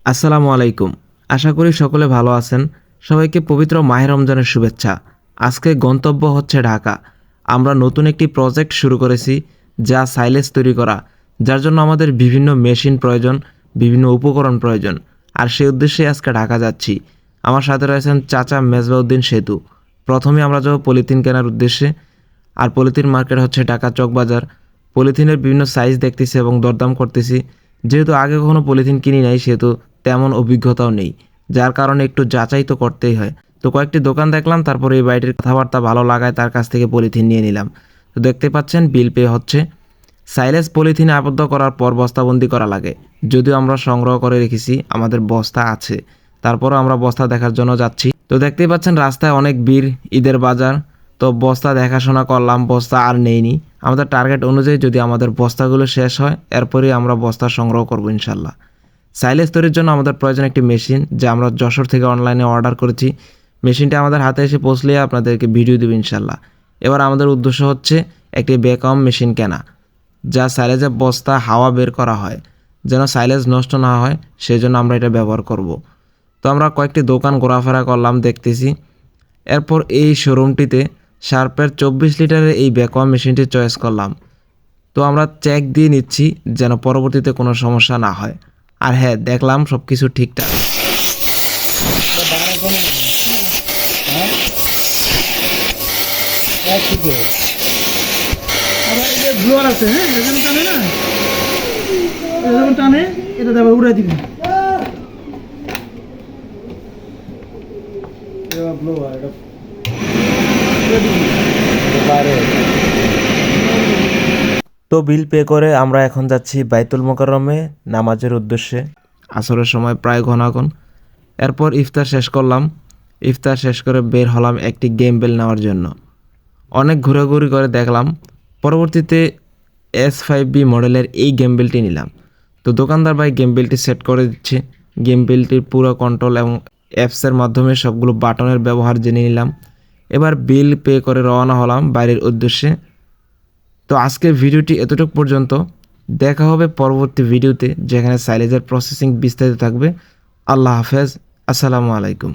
আসসালামু আলাইকুম। আশা করি সকলে ভালো আছেন। সবাইকে পবিত্র মাহে রমজানের শুভেচ্ছা। আজকে গন্তব্য হচ্ছে ঢাকা। আমরা নতুন একটি প্রজেক্ট শুরু করেছি, যা সাইলেজ তৈরি করা, যার জন্য আমাদের বিভিন্ন মেশিন প্রয়োজন, বিভিন্ন উপকরণ প্রয়োজন। আর সেই উদ্দেশ্যে আজকে ঢাকা যাচ্ছি। আমার সাথে রয়েছেন চাচা মেজবাউদ্দিন সেতু। প্রথমে আমরা যাব পলিথিন কেনার উদ্দেশ্যে। আর পলিথিন মার্কেট হচ্ছে ঢাকা চকবাজার। পলিথিনের বিভিন্ন সাইজ দেখতেছি এবং দরদাম করতেছি। যেহেতু আগে কখনো পলিথিন কিনি নাই, সেহেতু তেমন অভিজ্ঞতাও নেই, যার কারণে একটু যাচাই তো করতেই হয়। তো কয়েকটি দোকান দেখলাম, তারপরে এই বাড়িটির কথাবার্তা ভালো লাগায় তার কাছ থেকে পলিথিন নিয়ে নিলাম। তো দেখতে পাচ্ছেন বিল পে হচ্ছে। সাইলেজ পলিথিনে আবদ্ধ করার পর বস্তাবন্দি করা লাগে। যদিও আমরা সংগ্রহ করে রেখেছি, আমাদের বস্তা আছে, তারপরও আমরা বস্তা দেখার জন্য যাচ্ছি। তো দেখতেই পাচ্ছেন রাস্তায় অনেক ভিড়, ঈদের বাজার। তো বস্তা দেখাশোনা করলাম, বস্তা আর নেইনি। আমাদের টার্গেট অনুযায়ী যদি আমাদের বস্তাগুলো শেষ হয়, এরপরেই আমরা বস্তা সংগ্রহ করবো ইনশাল্লাহ। সাইলেজ তৈরির জন্য আমাদের প্রয়োজন একটি মেশিন, যা আমরা যশোর থেকে অনলাইনে অর্ডার করেছি। মেশিনটা আমাদের হাতে এসে পৌঁছলে আপনাদেরকে ভিডিও দেব ইনশাল্লাহ। এবার আমাদের উদ্দেশ্য হচ্ছে একটি ভ্যাকুয়াম মেশিন কেনা, যা সাইলেজের বস্তা হাওয়া বের করা হয়, যেন সাইলেজ নষ্ট না হয়, সেই জন্য আমরা এটা ব্যবহার করব। তো আমরা কয়েকটি দোকান ঘোরাফেরা করলাম, দেখতেছি। এরপর এই শোরুমটিতে শার্পের 24 লিটারের এই ভ্যাকুয়াম মেশিনটি চয়েস করলাম। তো আমরা চেক দিয়ে নিচ্ছি যেন পরবর্তীতে কোনো সমস্যা না হয়। আর হ্যাঁ, দেখলাম সব কিছু ঠিকঠাক। আবার এই যে ব্লোয়ার আছে, হ্যাঁ, এটা যখন টানে না, এটা যখন টানে এটা আবার উড়াই দিবি। ব্লোয়ার এটা তো বিল পে করে আমরা এখন যাচ্ছি বাইতুল মোকাররমে নামাজের উদ্দেশ্যে। আসরের সময় প্রায় ঘনাঘন। এরপর ইফতার শেষ করলাম। ইফতার শেষ করে বের হলাম একটি গেম বেল নেওয়ার জন্য। অনেক ঘোরাঘুরি করে দেখলাম, পরবর্তীতে S5B মডেলের এই গেম বেলটি নিলাম। তো দোকানদার ভাই গেম বেলটি সেট করে দিচ্ছে। গেম বেলটির পুরো কন্ট্রোল এবং অ্যাপসের মাধ্যমে সবগুলো বাটনের ব্যবহার জেনে নিলাম। এবার বিল পে করে রওনা হলাম বাইরের উদ্দেশ্যে। তো আজকের ভিডিওটি এতটুকু পর্যন্ত। দেখা হবে পরবর্তী ভিডিওতে, যেখানে সাইলেজের প্রসেসিং বিস্তারিত থাকবে। আল্লাহ হাফেজ। আসসালামু আলাইকুম।